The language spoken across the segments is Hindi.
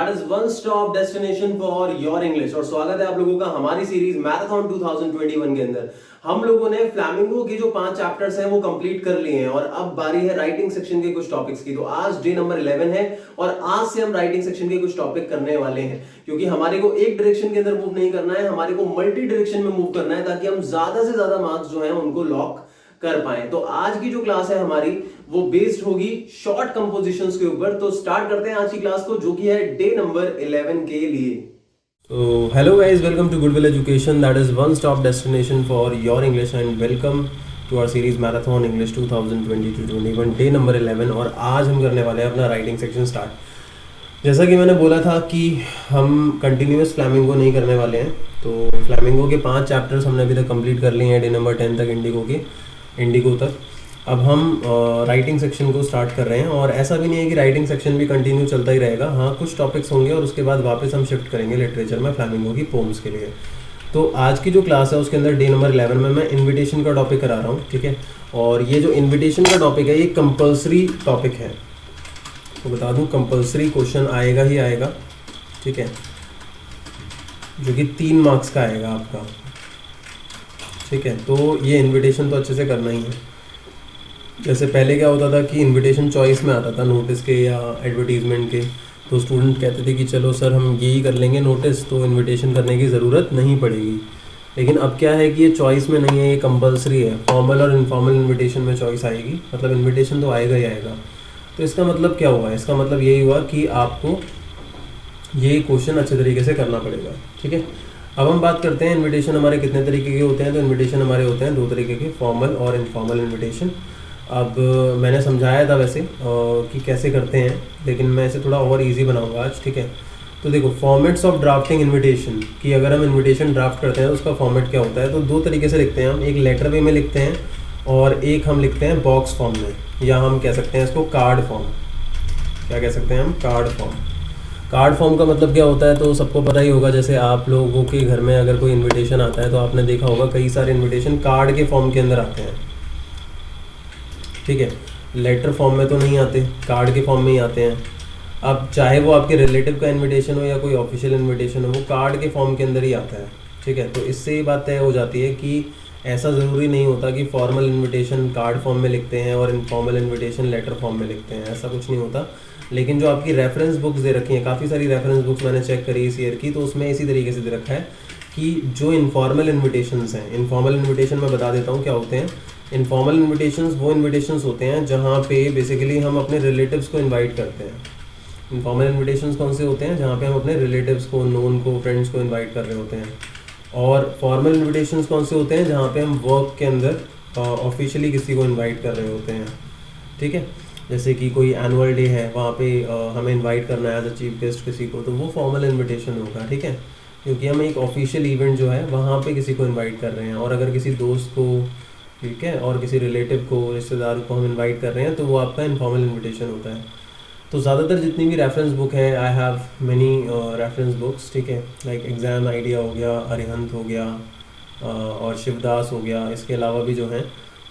That is one stop destination for your English. और स्वागत है आप लोगों का हमारी सीरीज मैराथन 2021 के अंदर। हम लोगों ने फ्लैमिंगो की जो 5 चैप्टर्स हैं वो कंप्लीट कर लिए हैं और अब बारी है राइटिंग सेक्शन के कुछ टॉपिक्स की। तो आज डे नंबर 11 है और आज से हम राइटिंग सेक्शन के कुछ टॉपिक करने वाले हैं, क्योंकि हमारे को एक डायरेक्शन के अंदर मूव नहीं करना है, हमारे को मल्टी डायरेक्शन में मूव करना है ताकि हम ज्यादा से ज्यादा मार्क्स जो है उनको लॉक कर पाए। तो आज की जो क्लास है हमारी वो बेस्ड होगी शॉर्ट कंपोजिशंस के ऊपर। तो स्टार्ट करते हैं आज की क्लास को, जो कि है डे नंबर 11 के लिए। तो hello guys, welcome to Goodwill Education, that is one stop destination for your English and welcome to our series marathon English 2020-21 day number 11। और आज हम करने वाले हैं अपना राइटिंग सेक्शन स्टार्ट। जैसा कि मैंने बोला था कि हम कंटिन्यूस फ्लैमिंगो नहीं करने वाले हैं, तो फ्लैमिंगो के 5 चैप्टर्स हमने अभी तक कंप्लीट कर लिए हैं डे नंबर 10 तक, इंडिगो तक। अब हम राइटिंग सेक्शन को स्टार्ट कर रहे हैं और ऐसा भी नहीं है कि राइटिंग सेक्शन भी कंटिन्यू चलता ही रहेगा। हाँ, कुछ टॉपिक्स होंगे और उसके बाद वापस हम शिफ्ट करेंगे लिटरेचर में फ्लैमिंगो की पोम्स के लिए। तो आज की जो क्लास है उसके अंदर डे नंबर 11 में मैं इन्विटेशन का टॉपिक करा रहा हूँ, ठीक है। और ये जो इन्विटेशन का टॉपिक है ये कंपल्सरी टॉपिक है, तो बता दूँ कंपल्सरी क्वेश्चन आएगा ही आएगा, ठीक है, जो कि 3 मार्क्स का आएगा आपका, ठीक है। तो ये इनविटेशन तो अच्छे से करना ही है। जैसे पहले क्या होता था कि इनविटेशन चॉइस में आता था, नोटिस के या एडवर्टीजमेंट के, तो स्टूडेंट कहते थे कि चलो सर हम यही कर लेंगे नोटिस, तो इनविटेशन करने की ज़रूरत नहीं पड़ेगी। लेकिन अब क्या है कि ये चॉइस में नहीं है, ये कंपलसरी है। फॉर्मल और इनफॉर्मल इन्विटेशन में चॉइस आएगी, मतलब इन्विटेशन तो आएगा ही आएगा। तो इसका मतलब क्या हुआ? इसका मतलब यही हुआ कि आपको ये क्वेश्चन अच्छे तरीके से करना पड़ेगा, ठीक है। अब हम बात करते हैं इनविटेशन हमारे कितने तरीके के होते हैं। तो इनविटेशन हमारे होते हैं 2 तरीके के, फॉर्मल और इनफॉर्मल इनविटेशन। अब मैंने समझाया था वैसे कि कैसे करते हैं, लेकिन मैं इसे थोड़ा और इजी बनाऊंगा आज, ठीक है। तो देखो, फॉर्मेट्स ऑफ ड्राफ्टिंग इनविटेशन कि अगर हम इनविटेशन ड्राफ्ट करते हैं तो उसका फॉर्मेट क्या होता है। तो 2 तरीके से लिखते हैं हम, एक लेटर वे में लिखते हैं और एक हम लिखते हैं बॉक्स फॉर्म में, या हम कह सकते हैं इसको कार्ड फॉर्म। क्या कह सकते हैं हम? Card form. कार्ड फॉर्म का मतलब क्या होता है तो सबको पता ही होगा। जैसे आप लोगों के घर में अगर कोई इनविटेशन आता है तो आपने देखा होगा कई सारे इनविटेशन कार्ड के फॉर्म के अंदर आते हैं, ठीक है। लेटर फॉर्म में तो नहीं आते, कार्ड के फॉर्म में ही आते हैं। अब चाहे वो आपके रिलेटिव का इनविटेशन हो या कोई ऑफिशियल इनविटेशन हो, वो कार्ड के फॉर्म के अंदर ही आता है, ठीक है। तो इससे ये बात तय हो जाती है कि ऐसा ज़रूरी नहीं होता कि फॉर्मल इनविटेशन कार्ड फॉर्म में लिखते हैं और इनफॉर्मल इनविटेशन लेटर फॉर्म में लिखते हैं, ऐसा कुछ नहीं होता। लेकिन जो आपकी रेफरेंस बुक्स दे रखी हैं, काफ़ी सारी रेफरेंस बुक्स मैंने चेक करी इस ईयर की, तो उसमें इसी तरीके से दे रखा है कि जो इनफॉर्मल इन्विटेशंस हैं, इनफॉर्मल इन्विटेशन मैं बता देता हूँ क्या होते हैं। इनफॉर्मल इन्विटेशंस वो इन्विटेशंस होते हैं जहाँ पे बेसिकली हम अपने रिलेटिव्स को इन्वाइट करते हैं। इनफॉर्मल इन्विटेशंस कौन से होते हैं? जहाँ पे हम अपने रिलेटिव्स को, नोन को, फ्रेंड्स को इन्वाइट कर रहे होते हैं। और फॉर्मल इन्विटेशंस कौन से होते हैं? जहाँ पे हम वर्क के अंदर ऑफिशियली किसी को इन्वाइट कर रहे होते हैं, ठीक है। जैसे कि कोई एनुअल डे है, वहाँ पे हमें इनवाइट करना है एज अ चीफ गेस्ट किसी को, तो वो फॉर्मल इनविटेशन होगा, ठीक है, क्योंकि हम एक ऑफिशियल इवेंट जो है वहाँ पे किसी को इनवाइट कर रहे हैं। और अगर किसी दोस्त को, ठीक है, और किसी रिलेटिव को, रिश्तेदार को हम इनवाइट कर रहे हैं तो वो आपका इनफॉर्मल इनविटेशन होता है। तो ज़्यादातर जितनी भी रेफरेंस बुक है, I have many reference books, ठीक है, लाइक एग्ज़ाम आइडिया हो गया, अरिहंत हो गया और शिवदास हो गया, इसके अलावा भी जो हैं,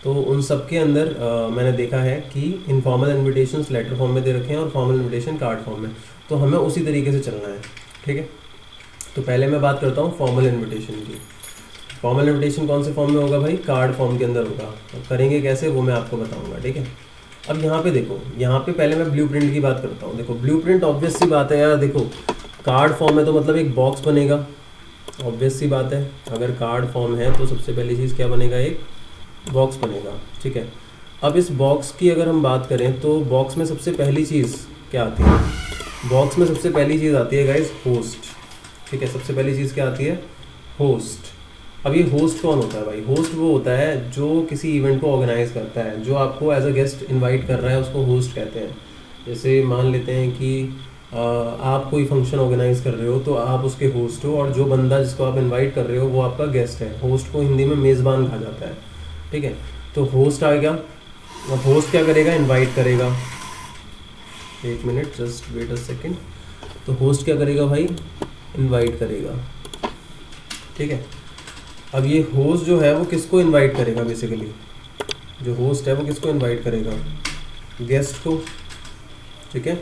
तो उन सब के अंदर मैंने देखा है कि इनफॉर्मल इन्विटेशंस लेटर फॉर्म में दे रखे हैं और फॉर्मल इन्विटेशन कार्ड फॉर्म में। तो हमें उसी तरीके से चलना है, ठीक है। तो पहले मैं बात करता हूँ फॉर्मल इन्विटेशन की। फॉर्मल इन्विटेशन कौन से फॉर्म में होगा भाई? कार्ड फॉर्म के अंदर होगा। अब करेंगे कैसे वो मैं आपको बताऊँगा, ठीक है। अब यहाँ पे देखो, यहाँ पे पहले मैं ब्लूप्रिंट की बात करता हूँ। देखो ब्लूप्रिंट ऑब्वियस सी बात है यार, देखो कार्ड फॉर्म में तो मतलब एक बॉक्स बनेगा, ऑब्वियस सी बात है। अगर कार्ड फॉर्म है तो सबसे पहली चीज़ क्या बनेगा? एक बॉक्स बनेगा, ठीक है। अब इस बॉक्स की अगर हम बात करें तो बॉक्स में सबसे पहली चीज़ क्या आती है? बॉक्स में सबसे पहली चीज़ आती है गाइस होस्ट, ठीक है। सबसे पहली चीज़ क्या आती है? होस्ट। अब ये होस्ट कौन होता है भाई? होस्ट वो होता है जो किसी इवेंट को ऑर्गेनाइज करता है, जो आपको एज अ गेस्ट इनवाइट कर रहा है, उसको होस्ट कहते हैं। जैसे मान लेते हैं कि आप कोई फंक्शन ऑर्गेनाइज कर रहे हो तो आप उसके होस्ट हो, और जो बंदा जिसको आप इनवाइट कर रहे हो वो आपका गेस्ट है। होस्ट को हिंदी में मेज़बान कहा जाता है, ठीक है। तो होस्ट आ गया। अब होस्ट क्या करेगा? इनवाइट करेगा। 1 minute, just wait a second. तो होस्ट क्या करेगा भाई? इनवाइट करेगा, ठीक है। अब ये होस्ट जो है वो किसको इनवाइट करेगा? बेसिकली जो होस्ट है वो किसको इनवाइट करेगा? गेस्ट को, ठीक है।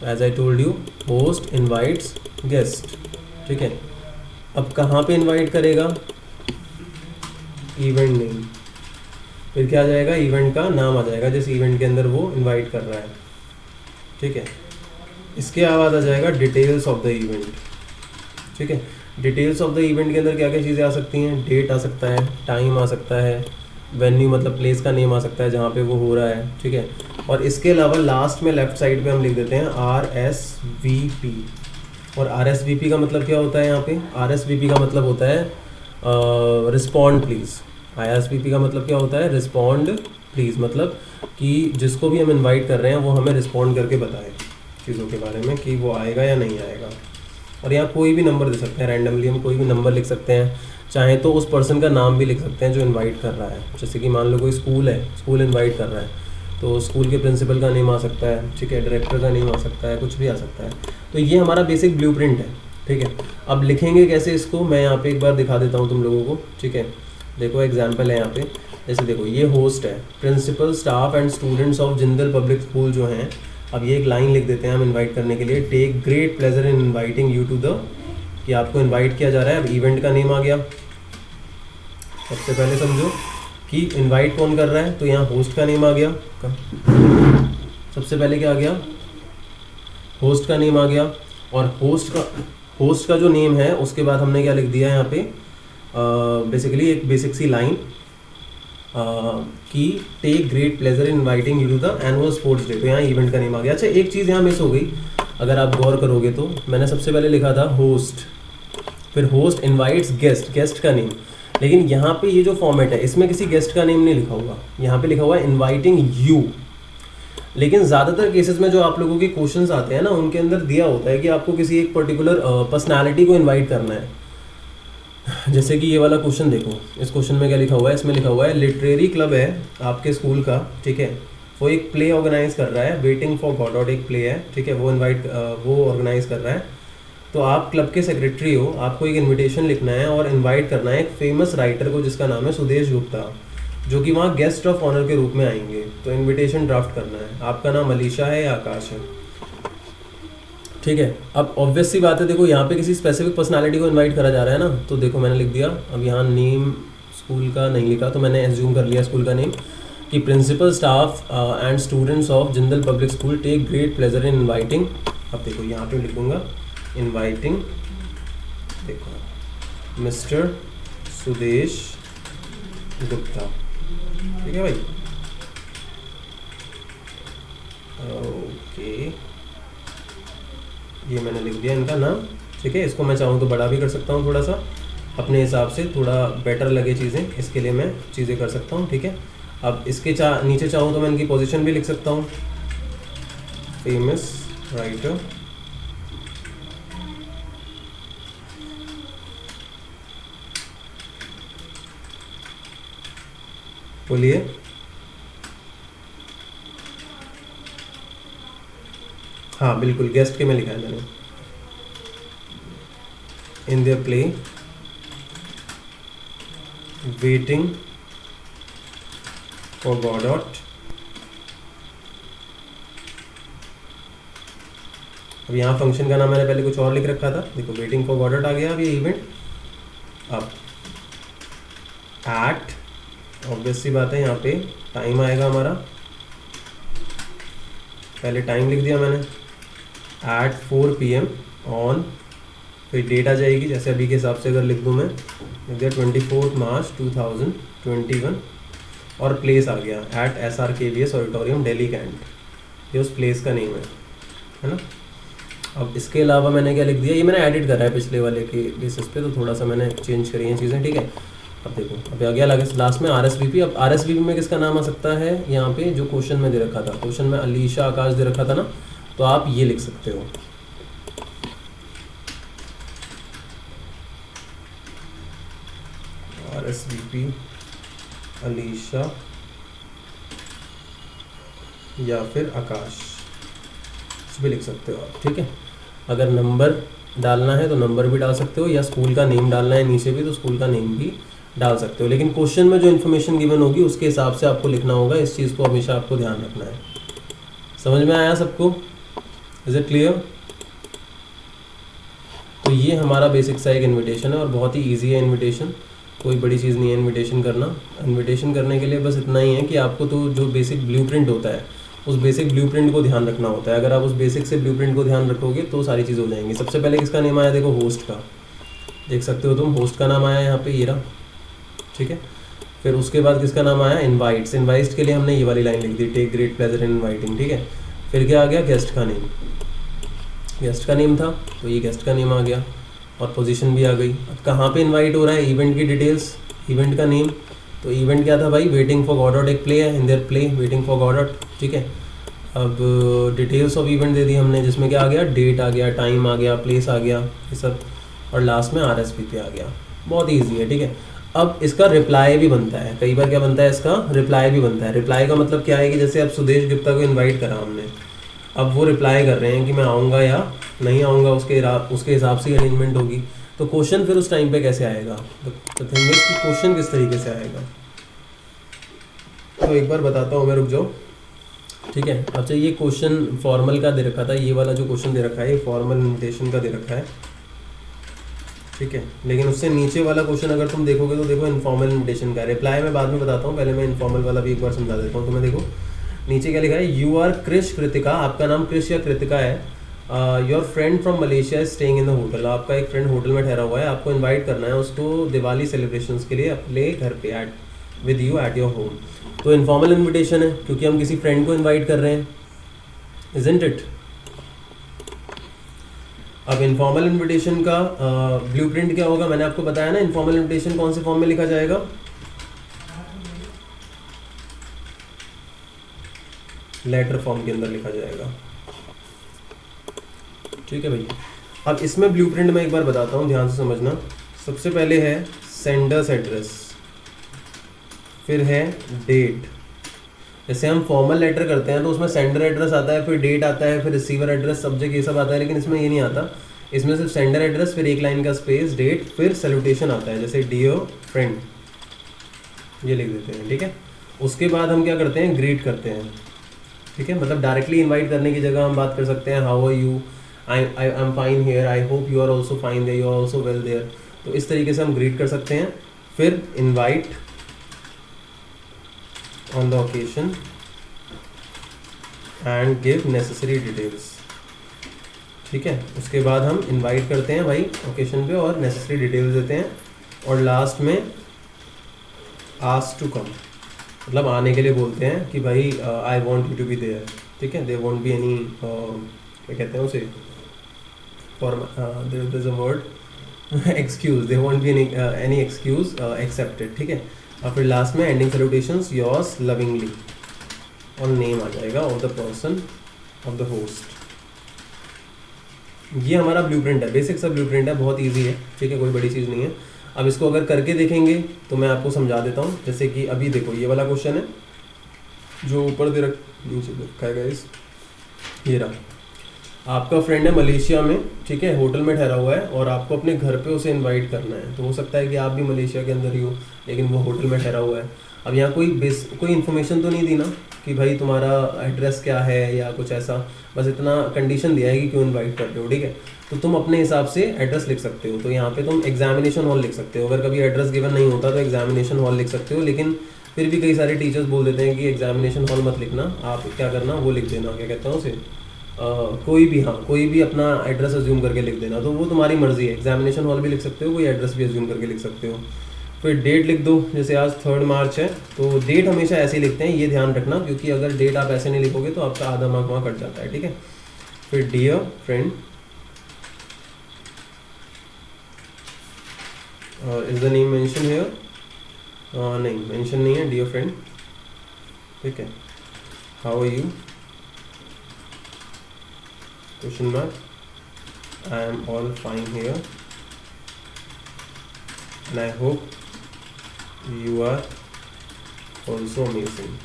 As I told you, host invites guest, ठीक है। अब कहाँ पे इनवाइट करेगा, इवेंट नेम, फिर क्या आ जाएगा, इवेंट का नाम आ जाएगा जिस इवेंट के अंदर वो इनवाइट कर रहा है, ठीक है। इसके बाद आ जाएगा डिटेल्स ऑफ द इवेंट, ठीक है। डिटेल्स ऑफ द इवेंट के अंदर क्या क्या चीज़ें आ सकती हैं, डेट आ सकता है, टाइम आ सकता है, वेन्यू मतलब प्लेस का नेम आ सकता है जहाँ पे वो हो रहा है, ठीक है। और इसके अलावा लास्ट में लेफ्ट साइड पे हम लिख देते हैं RSVP। और RSVP का मतलब क्या होता है, यहाँ पे RSVP का मतलब होता है रिस्पॉन्ड प्लीज़। RSVP का मतलब क्या होता है, रिस्पॉन्ड प्लीज़, मतलब कि जिसको भी हम इनवाइट कर रहे हैं वो हमें रिस्पॉन्ड करके बताए चीज़ों के बारे में कि वो आएगा या नहीं आएगा। और यहाँ कोई भी नंबर दे सकते हैं, रैंडमली हम कोई भी नंबर लिख सकते हैं, चाहे तो उस पर्सन का नाम भी लिख सकते हैं जो इनवाइट कर रहा है। जैसे कि मान लो कोई स्कूल है, स्कूल इनवाइट कर रहा है तो स्कूल के प्रिंसिपल का नेम आ सकता है, ठीक है, डायरेक्टर का नेम आ सकता है, कुछ भी आ सकता है। तो ये हमारा बेसिक ब्लूप्रिंट है, ठीक है। अब लिखेंगे कैसे इसको, मैं यहाँ पे एक बार दिखा देता हूँ तुम लोगों को, ठीक है। देखो एग्जाम्पल है यहाँ पे, जैसे देखो ये होस्ट है, principal staff and students of Jindal public school जो हैं। अब ये एक लाइन लिख देते हैं हम इनवाइट करने के लिए, take great pleasure in inviting you to the, कि आपको इनवाइट किया जा रहा है। अब इवेंट का नेम आ गया। सबसे पहले समझो कि इनवाइट कौन कर रहा है, तो यहाँ होस्ट का नेम आ गया। सबसे पहले क्या आ गया, होस्ट का नेम आ गया। और होस्ट का जो नेम है उसके बाद हमने क्या लिख दिया यहाँ पे, बेसिकली एक बेसिक सी लाइन कि take great pleasure in inviting you to the annual sports day. तो यहाँ इवेंट का नेम आ गया। अच्छा एक चीज़ यहाँ मिस हो गई, अगर आप गौर करोगे तो मैंने सबसे पहले लिखा था होस्ट, फिर होस्ट इनवाइट्स गेस्ट, गेस्ट का नेम, लेकिन यहाँ पे ये जो फॉर्मेट है इसमें किसी गेस्ट का नेम नहीं लिखा हुआ, यहाँ पे लिखा हुआ है इनवाइटिंग यू। लेकिन ज़्यादातर केसेस में जो आप लोगों के क्वेश्चंस आते हैं ना, उनके अंदर दिया होता है कि आपको किसी एक पर्टिकुलर पर्सनालिटी को इनवाइट करना है। जैसे कि ये वाला क्वेश्चन देखो, इस क्वेश्चन में क्या लिखा हुआ है, इसमें लिखा हुआ है लिटरेरी क्लब है आपके स्कूल का, ठीक है, वो एक प्ले ऑर्गेनाइज कर रहा है, वेटिंग फॉर गॉडॉट एक प्ले है, ठीक है, वो ऑर्गेनाइज कर रहा है। तो आप क्लब के सेक्रेटरी हो, आपको एक इनविटेशन लिखना है और इनवाइट करना है एक फेमस राइटर को जिसका नाम है सुदेश गुप्ता, जो कि वहाँ गेस्ट ऑफ ऑनर के रूप में आएंगे। तो इनविटेशन ड्राफ्ट करना है, आपका नाम अलीशा है या आकाश है, ठीक है। अब ऑब्वियस सी बात है, देखो यहाँ पे किसी स्पेसिफिक पर्सनालिटी को इनवाइट करा जा रहा है ना, तो देखो मैंने लिख दिया। अब यहाँ नेम स्कूल का नहीं लिखा तो मैंने एज्यूम कर लिया स्कूल का नेम कि principal staff and students of Jindal public school take great pleasure in inviting. अब देखो यहाँ पे लिख दूंगा इनवाइटिंग, देखो मिस्टर सुदेश गुप्ता, ठीक है भाई, ओके। ये मैंने लिख दिया इनका नाम, ठीक है। इसको मैं चाहूँ तो बड़ा भी कर सकता हूँ, थोड़ा सा अपने हिसाब से, थोड़ा बेटर लगे चीज़ें, इसके लिए मैं चीज़ें कर सकता हूँ, ठीक है। अब इसके नीचे चाहूँ तो मैं इनकी पोजीशन भी लिख सकता हूँ, फेमस राइटर, बोलिए। हाँ बिल्कुल, गेस्ट के में लिखा है मैंने, in their play waiting for Godot. अब यहाँ फंक्शन का नाम मैंने पहले कुछ और लिख रखा था, देखो वेटिंग फॉर गॉडॉट आ गया। अब ये इवेंट, अब एट, ऑब्वियस सी बात है यहाँ पे टाइम आएगा हमारा, पहले टाइम लिख दिया मैंने, एट 4 PM ऑन, फिर डेट आ जाएगी, जैसे अभी के हिसाब से अगर लिख दूँ मैं, लिख दिया 24 मार्च 2021, और प्लेस आ गया at SRKVS auditorium Delhi Cantt, ये उस प्लेस का नेम है ना। अब इसके अलावा मैंने क्या लिख दिया, ये मैंने एडिट करा है पिछले वाले के बेसिस पे, तो थोड़ा सा मैंने चेंज करी हैं चीज़ें, ठीक है। अब देखो अब आ गया लास्ट में RSVP। अब RSVP में किसका नाम आ सकता है, यहाँ पे जो क्वेश्चन में दे रखा था, क्वेश्चन में अलीशा आकाश दे रखा था ना, तो आप ये लिख सकते हो, RSVP अलीशा या फिर आकाश, कुछ भी लिख सकते हो आप, ठीक है। अगर नंबर डालना है तो नंबर भी डाल सकते हो, या स्कूल का नेम डालना है नीचे भी तो स्कूल का नेम भी डाल सकते हो, लेकिन क्वेश्चन में जो इन्फॉर्मेशन गिवन होगी उसके हिसाब से आपको लिखना होगा। इस चीज़ को हमेशा आपको ध्यान रखना है। समझ में आया सबको? Is it clear? तो ये हमारा बेसिक सा एक इनविटेशन है और बहुत ही ईजी है इनविटेशन, कोई बड़ी चीज़ नहीं है इनविटेशन करना। इनविटेशन करने के लिए बस इतना ही है कि आपको तो जो बेसिक ब्लूप्रिंट होता है उस बेसिक ब्लूप्रिंट को ध्यान रखना होता है। अगर आप उस बेसिक से ब्लूप्रिंट को ध्यान रखोगे तो सारी चीज़ हो जाएंगी। सबसे पहले किसका नेम आया देखो, होस्ट का, देख सकते हो तुम, होस्ट का नाम आया यहाँ पे, ये रहा, ठीक है। फिर उसके बाद किसका नाम आया, इनवाइट्स। इनवाइट्स के लिए हमने ये वाली लाइन लिख दी, take great pleasure in inviting, ठीक है। फिर क्या आ गया, गेस्ट का नेम, गेस्ट का नेम था तो ये गेस्ट का नेम आ गया और पोजीशन भी आ गई। अब कहाँ पे इनवाइट हो रहा है, इवेंट की डिटेल्स, इवेंट का नेम, तो इवेंट क्या था भाई, वेटिंग फॉर गॉडॉट एक प्ले है, in their play waiting for Godot, ठीक है। अब डिटेल्स ऑफ इवेंट दे दी हमने, जिसमें क्या आ गया, डेट आ गया, टाइम आ गया, प्लेस आ गया, ये सब, और लास्ट में RSVP आ गया। बहुत ईजी है, ठीक है। अब इसका रिप्लाई भी बनता है, कई बार क्या बनता है, इसका रिप्लाई भी बनता है। रिप्लाई का मतलब क्या है कि जैसे अब सुदेश गुप्ता को इनवाइट करा हमने, अब वो रिप्लाई कर रहे हैं कि मैं आऊँगा या नहीं आऊँगा, उसके हिसाब से अरेंजमेंट होगी। तो क्वेश्चन फिर उस टाइम पे कैसे आएगा, तो थिंग इज कि क्वेश्चन किस तरीके से आएगा, तो एक बार बताता हूँ मैं, रुक जाओ, ठीक है। अच्छा, ये क्वेश्चन फॉर्मल का दे रखा था, ये वाला जो क्वेश्चन दे रखा है ये फॉर्मल इन्विटेशन का दे रखा है, ठीक है। लेकिन उससे नीचे वाला क्वेश्चन अगर तुम देखोगे तो देखो इनफॉर्मल इन्विटेशन का। रिप्लाई मैं बाद में बताता हूँ, पहले मैं इनफॉर्मल वाला भी एक बार समझा देता हूँ तुम्हें। देखो नीचे क्या लिखा है, यू आर क्रिश कृतिका, आपका नाम क्रिश या कृतिका है, your friend from Malaysia is staying in the hotel, आपका एक फ्रेंड होटल में ठहरा हुआ है, आपको इन्वाइट करना है उसको दिवाली सेलिब्रेशंस के लिए अपने घर पे at with you at your home. तो इनफॉर्मल इन्विटेशन है क्योंकि हम किसी फ्रेंड को इन्वाइट कर रहे हैं, इजंट इट। अब इनफॉर्मल इन्विटेशन का ब्लूप्रिंट क्या होगा, मैंने आपको बताया ना, इनफॉर्मल इन्विटेशन कौन से फॉर्म में लिखा जाएगा, लेटर फॉर्म के अंदर लिखा जाएगा, ठीक है भैया। अब इसमें ब्लूप्रिंट में एक बार बताता हूँ, ध्यान से समझना। सबसे पहले है सेंडर्स एड्रेस, फिर है डेट। जैसे हम फॉर्मल लेटर करते हैं तो उसमें सेंडर एड्रेस आता है, फिर डेट आता है, फिर रिसीवर एड्रेस, सब्जेक्ट, ये सब आता है, लेकिन इसमें ये नहीं आता। इसमें सिर्फ सेंडर एड्रेस, फिर एक लाइन का स्पेस, डेट, फिर सैल्यूटेशन आता है, जैसे डियर फ्रेंड, ये लिख देते हैं, ठीक है। उसके बाद हम क्या करते हैं, ग्रीट करते हैं, ठीक है। मतलब डायरेक्टली इन्वाइट करने की जगह हम बात कर सकते हैं, how are you, I am fine here, I hope you are also fine there, you are also well there. तो इस तरीके से हम ग्रीट कर सकते हैं। फिर invite on the occasion and give necessary details, ठीक है। उसके बाद हम इनवाइट करते हैं भाई ओकेशन पे और नेसेसरी डिटेल्स देते हैं, और लास्ट में आस्क टू कम, मतलब आने के लिए बोलते हैं कि भाई I want you to be there, ठीक है। देयर वोंट बी एनी, क्या कहते हैं उसे, for there is a word, excuse, there won't be any excuse accepted, ठीक है। और फिर लास्ट में एंडिंग सैल्यूटेशंस योर्स लविंगली, और नेम आ जाएगा of the person of the host. ये हमारा ब्लूप्रिंट है, बेसिक सा ब्लूप्रिंट है, बहुत इजी है, ठीक है, कोई बड़ी चीज़ नहीं है। अब इसको अगर करके देखेंगे तो मैं आपको समझा देता हूँ। जैसे कि अभी देखो ये वाला क्वेश्चन है जो ऊपर नीचे दे रखा है गाइस, ये रहा। आपका फ्रेंड है मलेशिया में, ठीक है, होटल में ठहरा हुआ है, और आपको अपने घर पे उसे इनवाइट करना है। तो हो सकता है कि आप भी मलेशिया के अंदर ही हो, लेकिन वो होटल में ठहरा हुआ है। अब यहाँ कोई इन्फॉर्मेशन तो नहीं दी ना कि भाई तुम्हारा एड्रेस क्या है या कुछ ऐसा, बस इतना कंडीशन दिया है कि क्यों इनवाइट कर रहे हो, ठीक है। तो तुम अपने हिसाब से एड्रेस लिख सकते हो। तो यहाँ पे तुम एग्जामिनेशन हॉल लिख सकते हो, अगर कभी एड्रेस गिवन नहीं होता तो एग्जामिनेशन हॉल लिख सकते हो। लेकिन फिर भी कई सारे टीचर्स बोल देते हैं कि एग्जामिनेशन हॉल मत लिखना, आप क्या करना वो लिख देना, क्या कहते हैं उसे, कोई भी अपना एड्रेस अज्यूम करके लिख देना। तो वो तुम्हारी मर्जी है, एग्जामिनेशन हॉल भी लिख सकते हो, कोई एड्रेस भी अज्यूम करके लिख सकते हो। फिर डेट लिख दो, जैसे आज 3 मार्च है तो डेट हमेशा ऐसे ही लिखते हैं, ये ध्यान रखना, क्योंकि अगर डेट आप ऐसे नहीं लिखोगे तो आपका आधा मार्क वहाँ कट जाता है, ठीक है। फिर dear friend, is the name mention here, नहीं मेंशन नहीं है, डियर फ्रेंड, ठीक है। How are you, question mark, I am all fine here and I hope you are also amazing,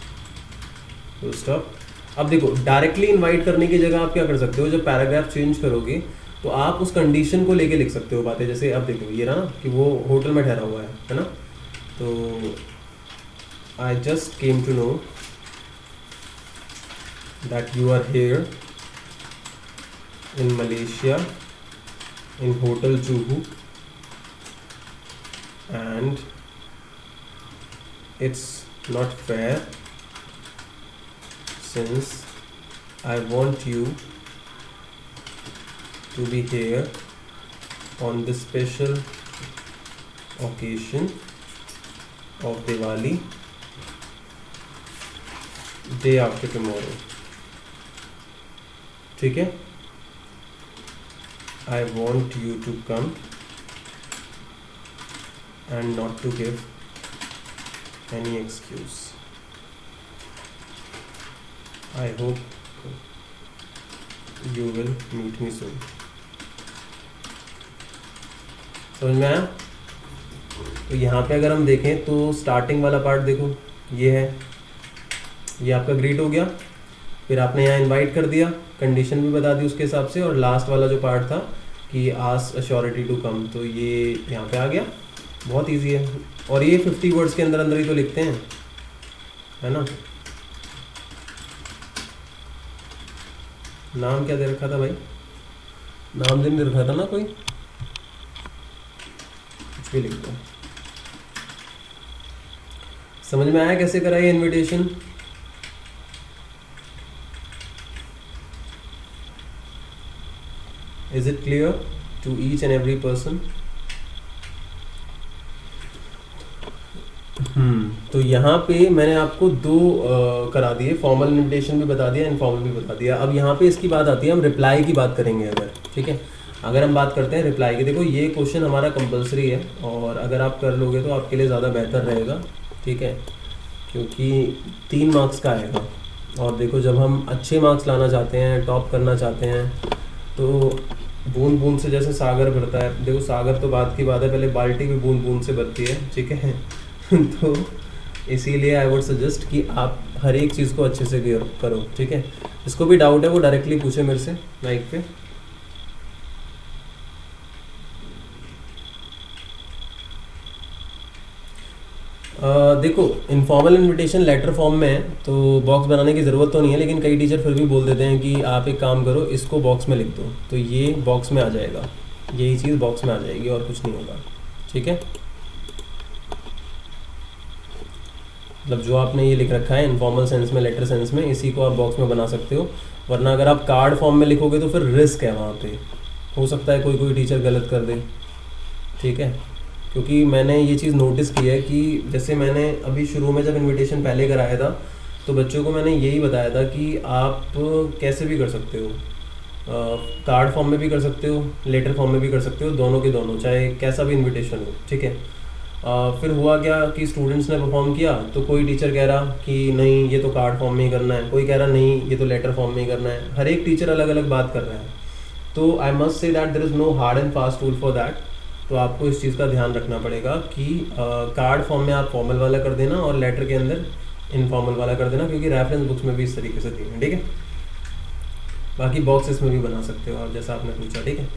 full stop. अब देखो डायरेक्टली इनवाइट करने की जगह आप क्या कर सकते हो, जब पैराग्राफ चेंज करोगे तो आप उस कंडीशन को लेके लिख सकते हो बातें। जैसे अब देखो ये रहा ना कि वो होटल में ठहरा हुआ है ना, तो I just came to know that you are here in Malaysia in Hotel Juhu, and it's not fair since I want you to be here on this special occasion of Diwali, day after tomorrow. ठीक है, I want you to come and not to give any excuse. I hope you will meet me soon. समझ में आया? तो यहाँ पे अगर हम देखें तो स्टार्टिंग वाला पार्ट देखो, ये है, ये आपका ग्रीट हो गया, फिर आपने यहाँ इनवाइट कर दिया, कंडीशन भी बता दी उसके हिसाब से, और लास्ट वाला जो पार्ट था कि आस्क अश्योरिटी टू कम, तो ये यहाँ पे आ गया। बहुत इजी है, और ये 50 वर्ड्स के अंदर अंदर ही तो लिखते हैं, है ना। नाम क्या दे रखा था भाई? नाम दे रखा था ना कोई, कुछ भी लिख दो। समझ में आया कैसे करा ये invitation? Is it clear to each and every person? तो यहाँ पे मैंने आपको दो करा दिए, फॉर्मल इनविटेशन भी बता दिया, इनफॉर्मल भी बता दिया। अब यहाँ पे इसकी बात आती है, हम रिप्लाई की बात करेंगे अगर, ठीक है। अगर हम बात करते हैं रिप्लाई की, देखो ये क्वेश्चन हमारा कंपलसरी है, और अगर आप कर लोगे तो आपके लिए ज़्यादा बेहतर रहेगा, ठीक है, क्योंकि 3 मार्क्स का आएगा। और देखो जब हम अच्छे मार्क्स लाना चाहते हैं, टॉप करना चाहते हैं, तो बूंद बूंद से जैसे सागर भरता है, देखो सागर तो बात की बात है, पहले बाल्टी भी बूंद बूंद से भरती है, ठीक है। तो इसीलिए आई वुड सजेस्ट कि आप हर एक चीज़ को अच्छे से करो, ठीक है। जिसको भी डाउट है वो डायरेक्टली पूछे मेरे से माइक पे। देखो इनफॉर्मल इनविटेशन लेटर फॉर्म में है, तो बॉक्स बनाने की ज़रूरत तो नहीं है, लेकिन कई टीचर फिर भी बोल देते हैं कि आप एक काम करो, इसको बॉक्स में लिख दो, तो ये बॉक्स में आ जाएगा, यही चीज़ बॉक्स में आ जाएगी और कुछ नहीं होगा, ठीक है। मतलब जो आपने ये लिख रखा है इनफॉर्मल सेंस में, लेटर सेंस में, इसी को आप बॉक्स में बना सकते हो। वरना अगर आप कार्ड फॉर्म में लिखोगे तो फिर रिस्क है, वहाँ पे हो सकता है कोई टीचर गलत कर दे, ठीक है। क्योंकि मैंने ये चीज़ नोटिस की है कि जैसे मैंने अभी शुरू में जब इनविटेशन पहले कराया था, तो बच्चों को मैंने यही बताया था कि आप कैसे भी कर सकते हो, कार्ड फॉर्म में भी कर सकते हो, लेटर फॉर्म में भी कर सकते हो, दोनों के दोनों, चाहे कैसा भी इनविटेशन हो, ठीक है। फिर हुआ क्या कि स्टूडेंट्स ने परफॉर्म किया, तो कोई टीचर कह रहा कि नहीं ये तो कार्ड फॉर्म में ही करना है, कोई कह रहा नहीं ये तो लेटर फॉर्म में ही करना है, हर एक टीचर अलग अलग बात कर रहा है। तो I must say that there is no hard and fast rule for that. तो आपको इस चीज़ का ध्यान रखना पड़ेगा कि कार्ड फॉर्म में आप फॉर्मल वाला कर देना और लेटर के अंदर इनफॉर्मल वाला कर देना, क्योंकि रेफरेंस बुक्स में भी इस तरीके से दी है, ठीक है। बाकी बॉक्सेस में भी बना सकते हो आप, जैसा आपने पूछा, ठीक है।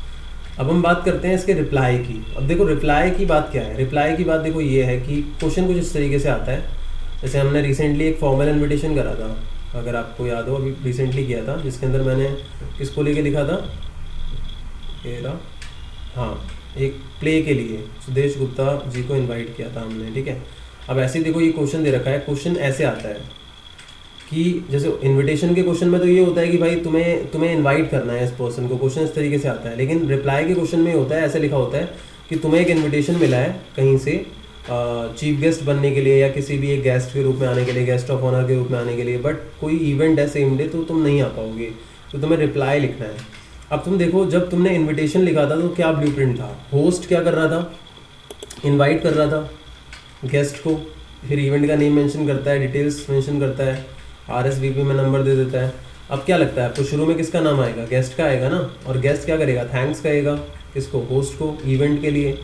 अब हम बात करते हैं इसके रिप्लाई की। अब देखो रिप्लाई की बात क्या है, रिप्लाई की बात देखो ये है कि क्वेश्चन कुछ इस तरीके से आता है, जैसे हमने रिसेंटली एक फॉर्मल इन्विटेशन करा था, अगर आपको याद हो, अभी रिसेंटली किया था, जिसके अंदर मैंने किसको लेके लिखा था, हाँ, एक प्ले के लिए सुदेश गुप्ता जी को इनवाइट किया था हमने, ठीक है। अब ऐसे देखो ये क्वेश्चन दे रखा है, क्वेश्चन ऐसे आता है कि जैसे इनविटेशन के क्वेश्चन में तो ये होता है कि भाई तुम्हें इनवाइट करना है इस पर्सन को, क्वेश्चन इस तरीके से आता है। लेकिन रिप्लाई के क्वेश्चन में होता है, ऐसे लिखा होता है कि तुम्हें एक इनविटेशन मिला है कहीं से चीफ गेस्ट बनने के लिए या किसी भी एक गेस्ट के रूप में आने के लिए, गेस्ट ऑफ ऑनर के रूप में आने के लिए, बट कोई इवेंट है सेम डे तो तुम नहीं आ पाओगे, तो तुम्हें रिप्लाई लिखना है। अब तुम देखो जब तुमने इन्विटेशन लिखा था तो क्या ब्लूप्रिंट था, होस्ट क्या कर रहा था, इन्वाइट कर रहा था गेस्ट को, फिर इवेंट का नेम मेंशन करता है, डिटेल्स मेंशन करता है, RSVP में नंबर दे देता है। अब क्या लगता है आपको शुरू में किसका नाम आएगा, गेस्ट का आएगा ना, और गेस्ट क्या करेगा, थैंक्स कहेगा किसको, होस्ट को, इवेंट के लिए,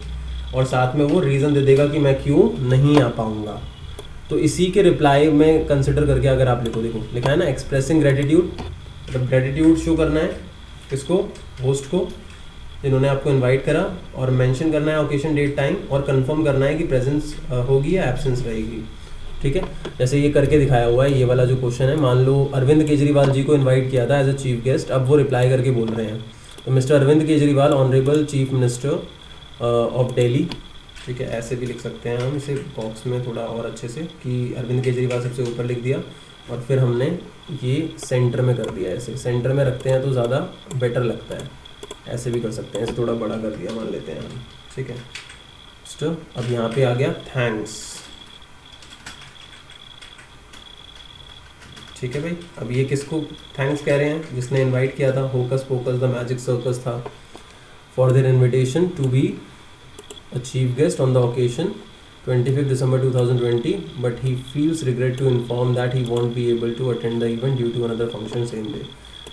और साथ में वो रीज़न दे देगा कि मैं क्यों नहीं आ पाऊँगा। तो इसी के रिप्लाई में कंसिडर करके अगर आप लिखो, देखो लिखा है ना एक्सप्रेसिंग ग्रेटिट्यूड, मतलब ग्रेटिट्यूड शो करना है किसको, होस्ट को, जिन्होंने आपको इनवाइट करा, और मेंशन करना है ओकेशन, डेट, टाइम, और कंफर्म करना है कि प्रेजेंस होगी या एब्सेंस रहेगी, ठीक है। जैसे ये करके दिखाया हुआ है, ये वाला जो क्वेश्चन है, मान लो अरविंद केजरीवाल जी को इनवाइट किया था एज अ चीफ गेस्ट, अब वो रिप्लाई करके बोल रहे हैं तो mister Arvind Kejriwal honourable chief minister of Delhi, ठीक है, ऐसे भी लिख सकते हैं हम इसे बॉक्स में थोड़ा और अच्छे से कि अरविंद केजरीवाल सबसे ऊपर लिख दिया और फिर हमने ये सेंटर में कर दिया, ऐसे सेंटर में रखते हैं तो ज़्यादा बेटर लगता है, ऐसे भी कर सकते हैं, ऐसे थोड़ा बड़ा कर दिया मान लेते हैं हम, ठीक है। तो अब यहाँ पे आ गया थैंक्स, ठीक है भाई। अब ये किसको थैंक्स कह रहे हैं? जिसने इनवाइट किया था, hocus pocus the magic circus था, for their invitation to be a chief guest on the occasion 25th December 2020, but he feels regret to inform that he won't be able to attend the event due to another function same day.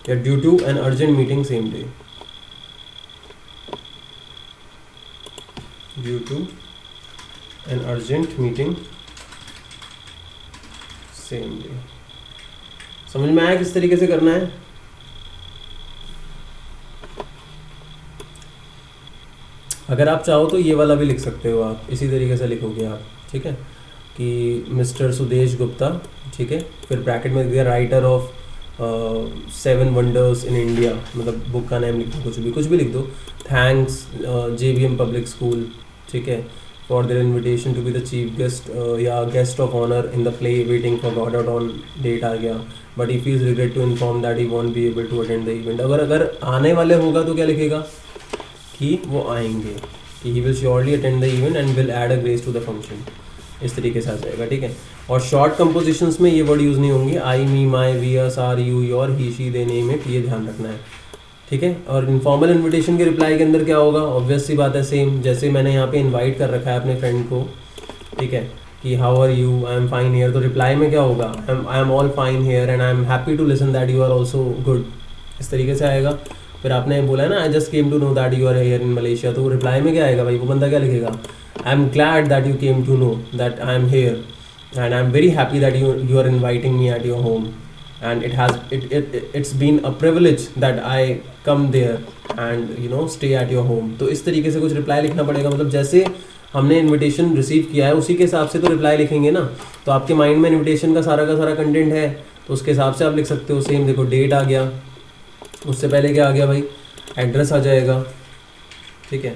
Yeah, due to an urgent meeting same day. Due to an urgent meeting same day. समझ में आया किस तरीके से करना है? अगर आप चाहो तो ये वाला भी लिख सकते हो, आप इसी तरीके से लिखोगे आप, ठीक है, कि मिस्टर सुदेश गुप्ता, ठीक है, फिर ब्रैकेट में दिया writer of 7 wonders in India, मतलब बुक का नाम लिख दो, कुछ भी लिख दो, थैंक्स JVM पब्लिक स्कूल, ठीक है, for their invitation to be the chief guest या guest of honour in the play waiting for Godot on date आ गया, but he feels regret to inform that he won't be able to attend the event. अगर आने वाले होगा तो क्या लिखेगा कि वो आएंगे, कि he will surely attend the event and will add a grace to the function, इस तरीके से आ जाएगा, ठीक है। और शॉर्ट कंपोजिशंस में ये वर्ड यूज़ नहीं होंगे, I me my we us are you your he she they name it, ये ध्यान रखना है, ठीक है। और इनफॉर्मल इन्विटेशन के रिप्लाई के अंदर क्या होगा? ऑब्वियस सी बात है, सेम जैसे मैंने यहाँ पे इन्वाइट कर रखा है अपने फ्रेंड को, ठीक है, कि how are you, I am fine here, तो रिप्लाई में क्या होगा? I am all fine here and I am happy to listen that you are also good, इस तरीके से आएगा। फिर आपने बोला है ना I just came to know that you are here in Malaysia, तो रिप्लाई में क्या आएगा भाई? वो बंदा क्या लिखेगा? I am glad that you came to know that I am here and I am very happy that you are inviting me at your home and it's been a privilege that I come there and you know stay at your home। तो इस तरीके से कुछ रिप्लाई लिखना पड़ेगा, मतलब जैसे हमने इनविटेशन रिसीव किया है उसी के हिसाब से तो रिप्लाई लिखेंगे ना। तो आपके माइंड में इनविटेशन का सारा कंटेंट है तो उसके हिसाब से आप लिख सकते हो। सेम देखो, डेट आ गया, उससे पहले क्या आ गया भाई? एड्रेस आ जाएगा, ठीक है,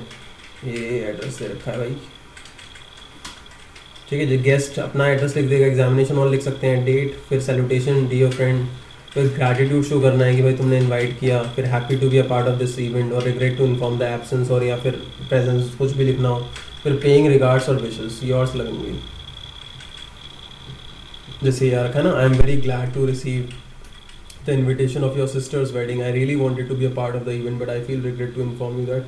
ये एड्रेस दे रखा है भाई, ठीक है। जो गेस्ट अपना एड्रेस लिख देगा, एग्जामिनेशन और लिख सकते हैं, डेट, फिर सैल्यूटेशन डियर फ्रेंड, फिर ग्रैटिट्यूड शो करना है कि भाई तुमने इनवाइट किया, फिर happy to be a part of this event और regret to inform the absence, और या फिर प्रेजेंस, कुछ भी लिखना हो, फिर पेइंग रिगार्ड्स और विशेस, योर्स लगेंगे। जैसे यार रखा ना, I am very glad to receive the invitation of your sister's wedding. I really wanted to be a part of the event, but I feel regret to inform you that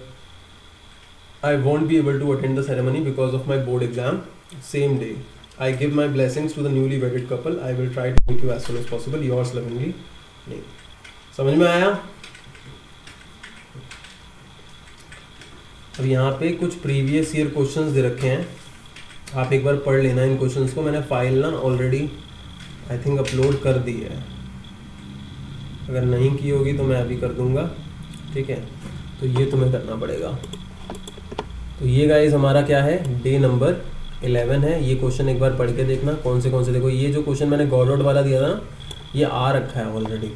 I won't be able to attend the ceremony because of my board exam same day. I give my blessings to the newly wedded couple. I will try to meet you as soon as possible. Yours lovingly, नहीं समझ में आया? अब यहाँ पे कुछ प्रीवियस ईयर क्वेश्चंस दे रखे हैं, आप एक बार पढ़ लेना इन क्वेश्चंस को। मैंने फाइल ना ऑलरेडी आई थिंक अपलोड कर दी है, अगर नहीं की होगी तो मैं अभी कर दूंगा, ठीक है। तो ये तुम्हें करना पड़ेगा। तो ये गाइस हमारा क्या है, डे नंबर 11 है। ये क्वेश्चन एक बार पढ़ के देखना कौन से देखो, ये जो क्वेश्चन मैंने गॉडआउट वाला दिया था ना, ये आ रखा है ऑलरेडी,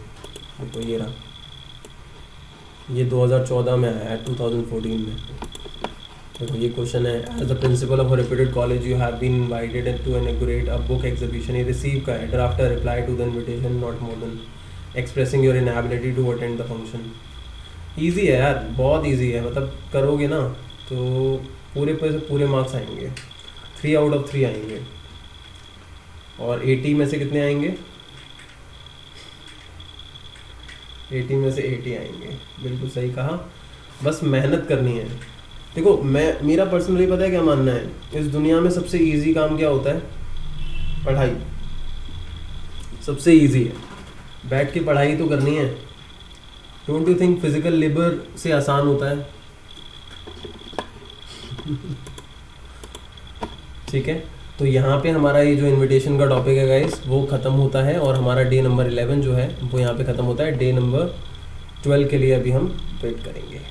देखो ये रहा, ये 2014 में आया है, 2014 में। देखो ये क्वेश्चन है, as a principal of a reputed college you have been invited to inaugurate a book exhibition. ये रिसीव का है, draft a reply to the invitation not more than expressing your inability to attend the function. Easy है यार, बहुत ईजी है, मतलब करोगे ना तो पूरे मार्क्स आएंगे, 3 आउट ऑफ 3 आएंगे। और 80 में से कितने आएंगे? 80 में से 80 आएंगे, बिल्कुल सही कहा। बस मेहनत करनी है। देखो मेरा पर्सनली पता है क्या मानना है, इस दुनिया में सबसे इजी काम क्या होता है? पढ़ाई सबसे इजी है, बैठ के पढ़ाई तो करनी है। Don't you think physical labour से आसान होता है? ठीक है, तो यहाँ पे हमारा ये जो इनविटेशन का टॉपिक है गाइस वो ख़त्म होता है, और हमारा डे नंबर 11 जो है वो यहाँ पे ख़त्म होता है। डे नंबर 12 के लिए अभी हम वेट करेंगे।